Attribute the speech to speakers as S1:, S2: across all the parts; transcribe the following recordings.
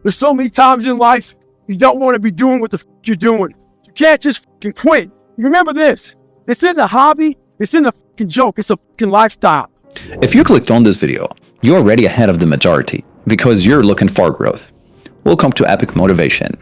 S1: But so many times in life, you don't want to be doing what the you're doing. You can't just quit. Remember this. This isn't a hobby. This isn't a joke. It's a lifestyle.
S2: If you clicked on this video, you're already ahead of the majority because you're looking for growth. Welcome to Epic Motivation.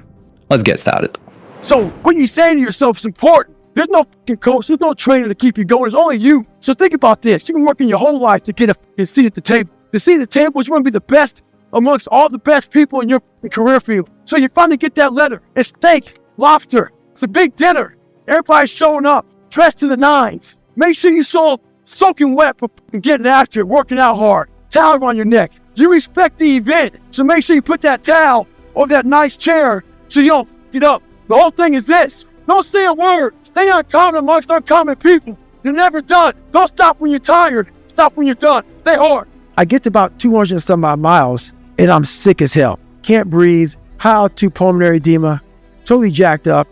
S2: Let's get started.
S1: So what you say to yourself is important. There's no coach. There's no trainer to keep you going. It's only you. So think about this. You've been working your whole life to get a seat at the table. The seat at the table is you want to be the best amongst all the best people in your career field. So you finally get that letter. It's steak, lobster. It's a big dinner. Everybody's showing up, dressed to the nines. Make sure you soaking wet for getting after it, working out hard. Towel around your neck. You respect the event, so make sure you put that towel over that nice chair so you don't it up. The whole thing is this. Don't say a word. Stay uncommon amongst uncommon people. You're never done. Don't stop when you're tired. Stop when you're done. Stay hard. I get to about 200 and some odd miles, and I'm sick as hell. Can't breathe. High altitude pulmonary edema. Totally jacked up.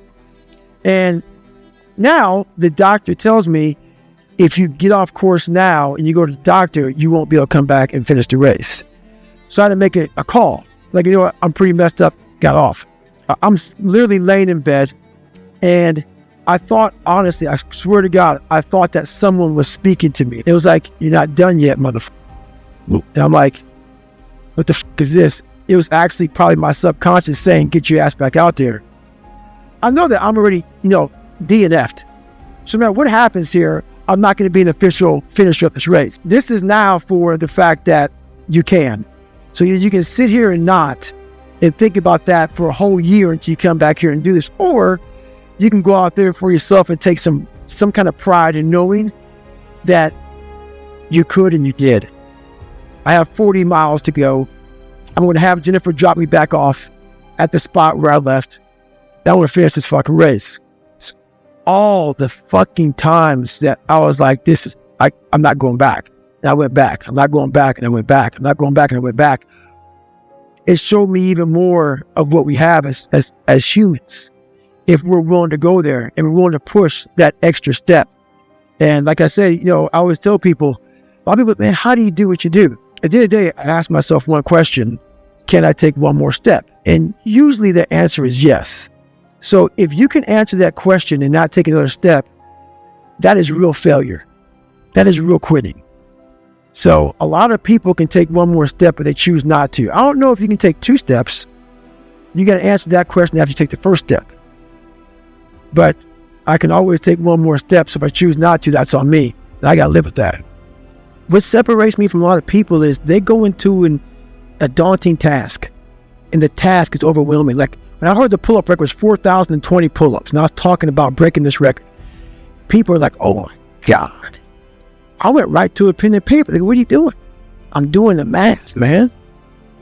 S1: And now the doctor tells me if you get off course now and you go to the doctor, you won't be able to come back and finish the race. So I had to make a call. Like, you know what? I'm pretty messed up. Got off. I'm literally laying in bed, and I thought, honestly, I swear to God, I thought that someone was speaking to me. It was like, you're not done yet, motherfucker. And I'm like, what the fuck is this? It was actually probably my subconscious saying, get your ass back out there. I know that I'm already, DNF'd. So no matter what happens here, I'm not going to be an official finisher of this race. This is now for the fact that you can. So you can sit here and not and think about that for a whole year until you come back here and do this. Or you can go out there for yourself and take some kind of pride in knowing that you could and you did. I have 40 miles to go. I'm going to have Jennifer drop me back off at the spot where I left. I want to finish this fucking race. All the fucking times that I was like, I'm not going back. And I went back. I'm not going back. And I went back. I'm not going back. And I went back. It showed me even more of what we have as humans. If we're willing to go there and we're willing to push that extra step. And like I said, I always tell people, a lot of people, man, how do you do what you do? At the end of the day, I ask myself one question: can I take one more step? And usually the answer is yes. So if you can answer that question and not take another step, that is real failure. That is real quitting. So a lot of people can take one more step, but they choose not to. I don't know if you can take 2 steps. You got to answer that question after you take the first step. But I can always take one more step. So if I choose not to, that's on me. And I got to live with that. What separates me from a lot of people is they go into a daunting task, and the task is overwhelming. Like when I heard the pull-up record was 4,020 pull-ups, and I was talking about breaking this record, people are like, oh my God. I went right to a pen and paper. They go, what are you doing? I'm doing the math, man.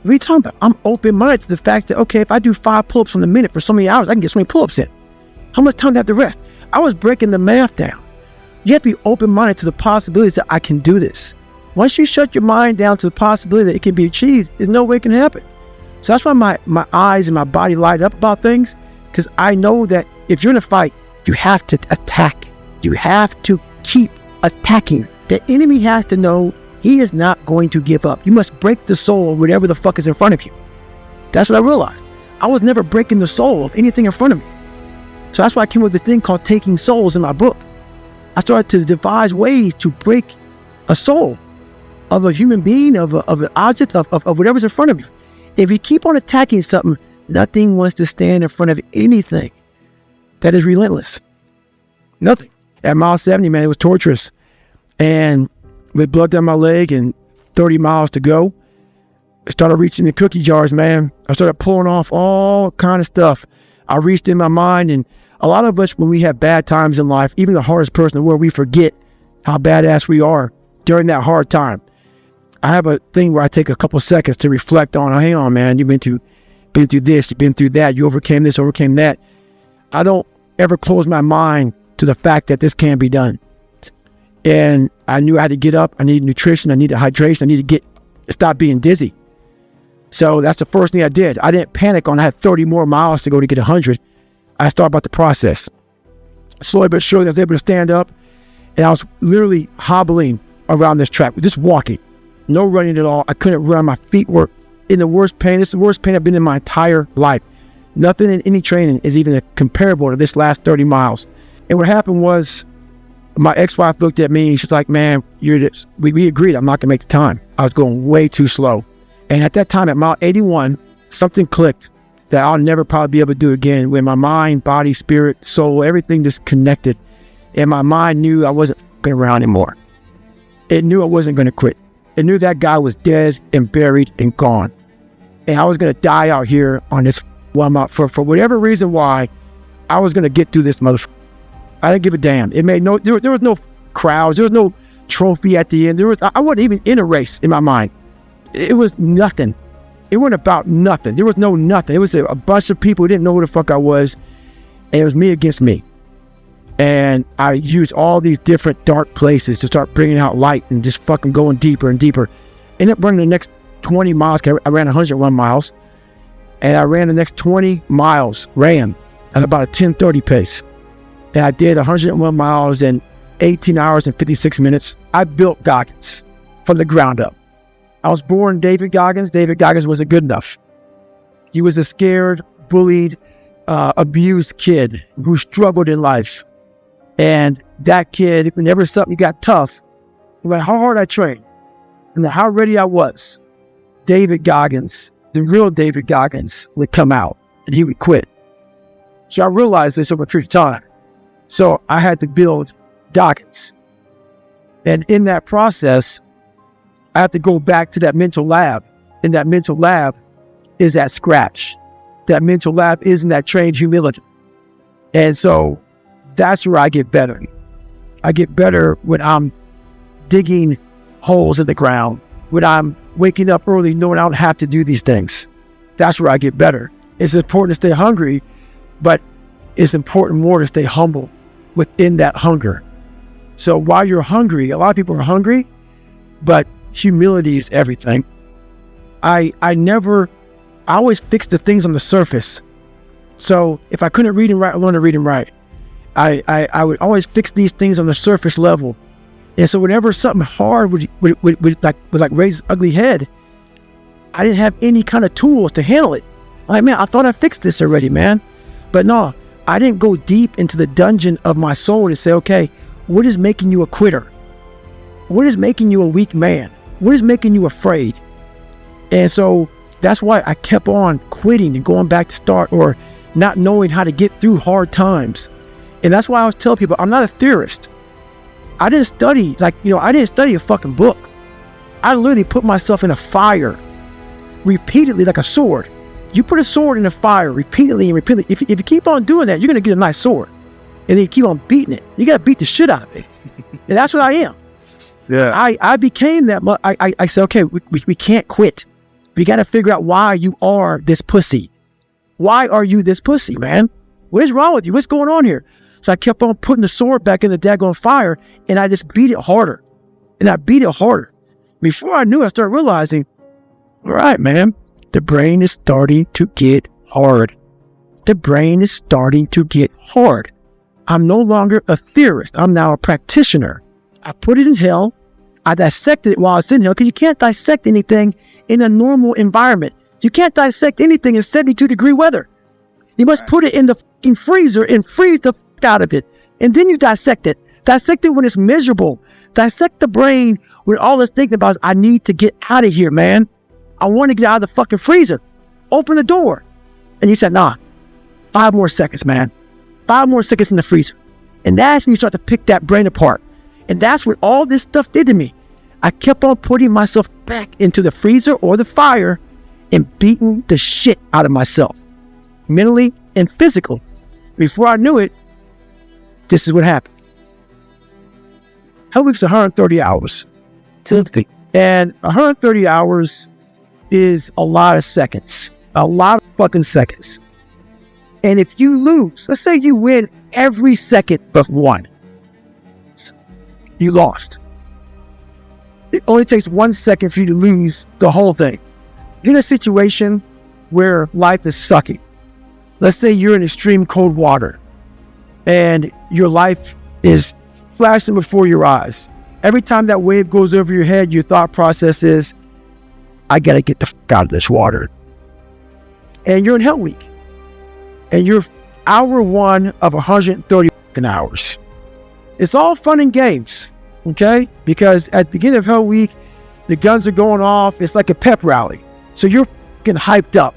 S1: What are you talking about? I'm open-minded to the fact that, okay, if I do 5 pull-ups in a minute for so many hours, I can get so many pull-ups in. How much time do I have to rest? I was breaking the math down. You have to be open-minded to the possibilities that I can do this. Once you shut your mind down to the possibility that it can be achieved, there's no way it can happen. So that's why my eyes and my body light up about things, because I know that if you're in a fight, you have to attack. You have to keep attacking. The enemy has to know he is not going to give up. You must break the soul of whatever the fuck is in front of you. That's what I realized. I was never breaking the soul of anything in front of me. So that's why I came up with a thing called Taking Souls in my book. I started to devise ways to break a soul of a human being, of an object, of whatever's in front of me. If you keep on attacking something, nothing wants to stand in front of anything that is relentless. Nothing. At mile 70, man, it was torturous. And with blood down my leg and 30 miles to go, I started reaching the cookie jars, man. I started pulling off all kind of stuff. I reached in my mind, and a lot of us, when we have bad times in life, even the hardest person in the world, we forget how badass we are during that hard time. I have a thing where I take a couple seconds to reflect on, hang on, man, you've been through this, you've been through that, you overcame this, overcame that. I don't ever close my mind to the fact that this can be done. And I knew I had to get up. I needed nutrition. I needed hydration. I needed to stop being dizzy. So that's the first thing I did. I didn't panic on I had 30 more miles to go to get 100. I started about the process. Slowly but surely, I was able to stand up, and I was literally hobbling around this track, just walking, no running at all. I couldn't run. My feet were in the worst pain. It's the worst pain I've been in my entire life. Nothing in any training is even comparable to this last 30 miles. And what happened was my ex-wife looked at me and she's like, man, we agreed I'm not gonna make the time. I was going way too slow. And at that time, at mile 81, something clicked that I'll never probably be able to do again, when my mind, body, spirit, soul, everything just connected. And my mind knew I wasn't fucking around anymore. It knew I wasn't gonna quit. It knew that guy was dead and buried and gone. And I was gonna die out here on this for whatever reason why I was gonna get through this motherfucker. I didn't give a damn. It made no, there was no crowds, there was no trophy at the end. I wasn't even in a race in my mind. It was nothing. It wasn't about nothing. There was no nothing. It was a bunch of people who didn't know who the fuck I was, and it was me against me. And I used all these different dark places to start bringing out light and just fucking going deeper and deeper. Ended up running the next 20 miles. I ran 101 miles, and I ran the next 20 miles, at about a 10:30 pace. And I did 101 miles in 18 hours and 56 minutes. I built Goggins from the ground up. I was born David Goggins. David Goggins wasn't good enough. He was a scared, bullied, abused kid who struggled in life. And that kid, whenever something got tough, no matter how hard I trained and how ready I was, David Goggins, the real David Goggins, would come out and he would quit. So I realized this over a period of time. So I had to build Goggins. And in that process, I have to go back to that mental lab. And that mental lab is at scratch. That mental lab is in that trained humility. And so that's where I get better. I get better when I'm digging holes in the ground, when I'm waking up early knowing I don't have to do these things. That's where I get better. It's important to stay hungry, but it's important more to stay humble within that hunger. So while you're hungry, a lot of people are hungry, but humility is everything. I always fix the things on the surface. So if I couldn't read and write, I learned to read and write. I would always fix these things on the surface level. And so whenever something hard would raise its ugly head, I didn't have any kind of tools to handle it. Like, man, I thought I fixed this already, man. But no, I didn't go deep into the dungeon of my soul to say, okay, what is making you a quitter? What is making you a weak man? What is making you afraid? And so that's why I kept on quitting and going back to start, or not knowing how to get through hard times. And that's why I always tell people, I'm not a theorist. I didn't study, I didn't study a fucking book. I literally put myself in a fire repeatedly, like a sword. You put a sword in a fire repeatedly and repeatedly. If you keep on doing that, you're going to get a nice sword. And then you keep on beating it. You got to beat the shit out of it. And that's what I am.
S3: Yeah.
S1: I became that. I said, okay, we can't quit. We got to figure out why you are this pussy. Why are you this pussy, man? What is wrong with you? What's going on here? So I kept on putting the sword back in the daggone fire, and I just beat it harder. And I beat it harder. Before I knew it, I started realizing, all right, man, the brain is starting to get hard. The brain is starting to get hard. I'm no longer a theorist. I'm now a practitioner. I put it in hell. I dissected it while it's in hell, because you can't dissect anything in a normal environment. You can't dissect anything in 72-degree weather. You must put it in the fucking freezer and freeze the fuck out of it. And then you dissect it. Dissect it when it's miserable. Dissect the brain when all it's thinking about is, I need to get out of here, man. I want to get out of the fucking freezer. Open the door. And you said, nah, 5 more seconds, man. 5 more seconds in the freezer. And that's when you start to pick that brain apart. And that's what all this stuff did to me. I kept on putting myself back into the freezer or the fire and beating the shit out of myself, mentally and physically. Before I knew it, this is what happened. Hell Week's 130 hours. And 130 hours is a lot of seconds. A lot of fucking seconds. And if you lose, let's say you win every second but one, you lost. It only takes 1 second for you to lose the whole thing. You're in a situation where life is sucking. Let's say you're in extreme cold water and your life is flashing before your eyes. Every time that wave goes over your head, your thought process is, I got to get the fuck out of this water. And you're in Hell Week. And you're hour 1 of 130 fucking hours. It's all fun and games, okay? Because at the beginning of Hell Week, the guns are going off. It's like a pep rally. So you're fucking hyped up.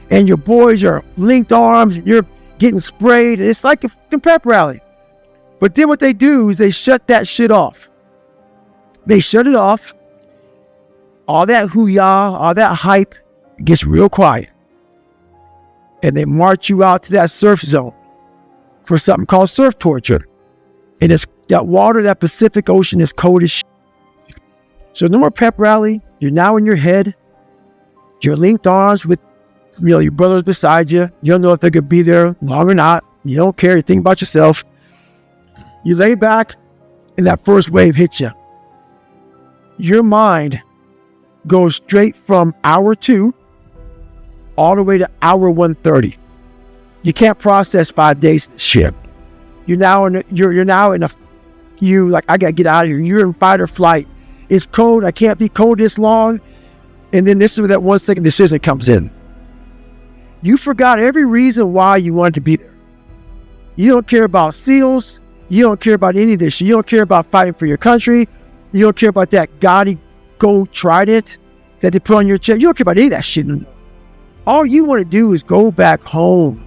S1: And your boys are linked arms. And you're getting sprayed. And it's like a fucking pep rally. But then what they do is they shut that shit off. They shut it off. All that hoo-yah, all that hype gets real quiet. And they march you out to that surf zone for something called surf torture. And it's that water, that Pacific Ocean is cold as shit. So no more pep rally. You're now in your head. You're linked arms with, your brothers beside you. You don't know if they're going to be there long or not. You don't care. You think about yourself. You lay back and that first wave hits you. Your mind goes straight from hour 2 all the way to hour 130. You can't process 5 days of shit. You're now in like, I gotta get out of here. You're in fight or flight. It's cold. I can't be cold this long. And then this is where that 1 second decision comes in. You forgot every reason why you wanted to be there. You don't care about SEALs. You don't care about any of this shit. You don't care about fighting for your country. You don't care about that gaudy gold trident that they put on your chest. You don't care about any of that shit. All you want to do is go back home.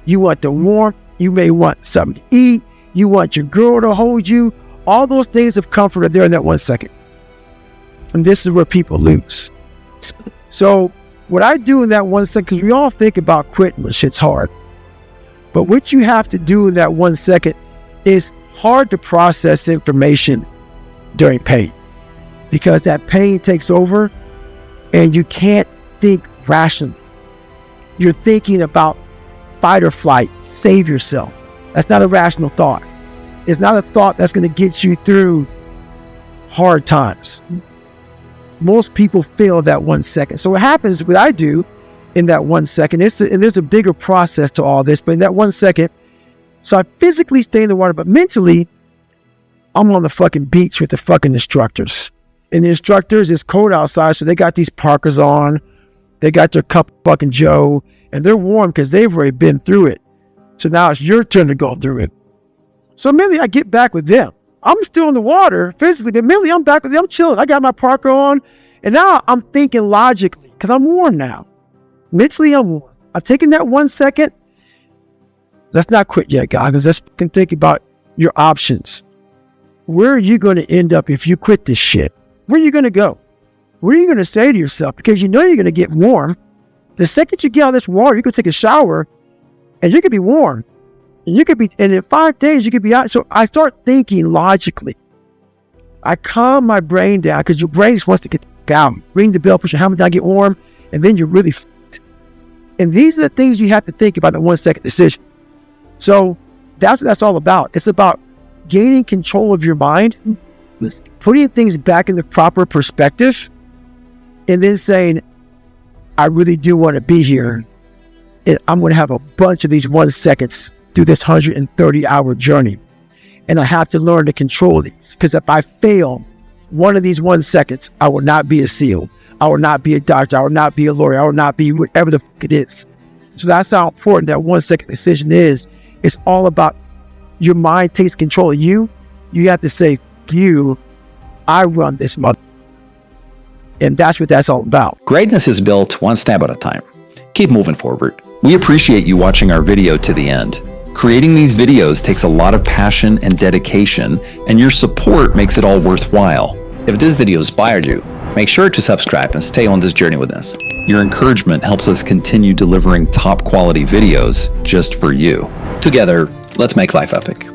S1: You want the warmth. You may want something to eat. You want your girl to hold you. All those things of comfort are there in that 1 second. And this is where people lose. So what I do in that 1 second, because we all think about quitting when shit's hard. But what you have to do in that 1 second is hard to process information during pain. Because that pain takes over and you can't think rationally. You're thinking about fight or flight, save yourself. That's not a rational thought. It's not a thought that's going to get you through hard times. Most people fail that 1 second. So what happens, what I do in that 1 second, and there's a bigger process to all this, but in that 1 second, so I physically stay in the water, but mentally, I'm on the fucking beach with the fucking instructors. And the instructors, it's cold outside, so they got these parkas on. They got their cup of fucking Joe, and they're warm because they've already been through it. So now it's your turn to go through it. So mentally, I get back with them. I'm still in the water physically, but mentally, I'm back with them. I'm chilling. I got my parka on, and now I'm thinking logically because I'm warm now. Mentally, I'm warm. I've taken that 1 second. Let's not quit yet, Goggins. Let's fucking think about your options. Where are you going to end up if you quit this shit? Where are you going to go? What are you going to say to yourself? Because you know you're going to get warm. The second you get out of this water, you could take a shower and you could be warm. And in 5 days, you could be out. So I start thinking logically. I calm my brain down because your brain just wants to get out. Ring the bell, put your helmet down, get warm, and then you're really fucked. And these are the things you have to think about in a 1 second decision. So that's what that's all about. It's about gaining control of your mind, putting things back in the proper perspective, and then saying, I really do want to be here. And I'm going to have a bunch of these 1 seconds through this 130-hour journey. And I have to learn to control these. Because if I fail one of these 1 seconds, I will not be a SEAL. I will not be a doctor. I will not be a lawyer. I will not be whatever the fuck it is. So that's how important that 1 second decision is. It's all about your mind takes control of you. You have to say, you, I run this mother. And that's what that's all about.
S2: Greatness is built one step at a time. Keep moving forward. We appreciate you watching our video to the end. Creating these videos takes a lot of passion and dedication, and your support makes it all worthwhile. If this video inspired you, make sure to subscribe and stay on this journey with us. Your encouragement helps us continue delivering top quality videos just for you. Together, let's make life epic.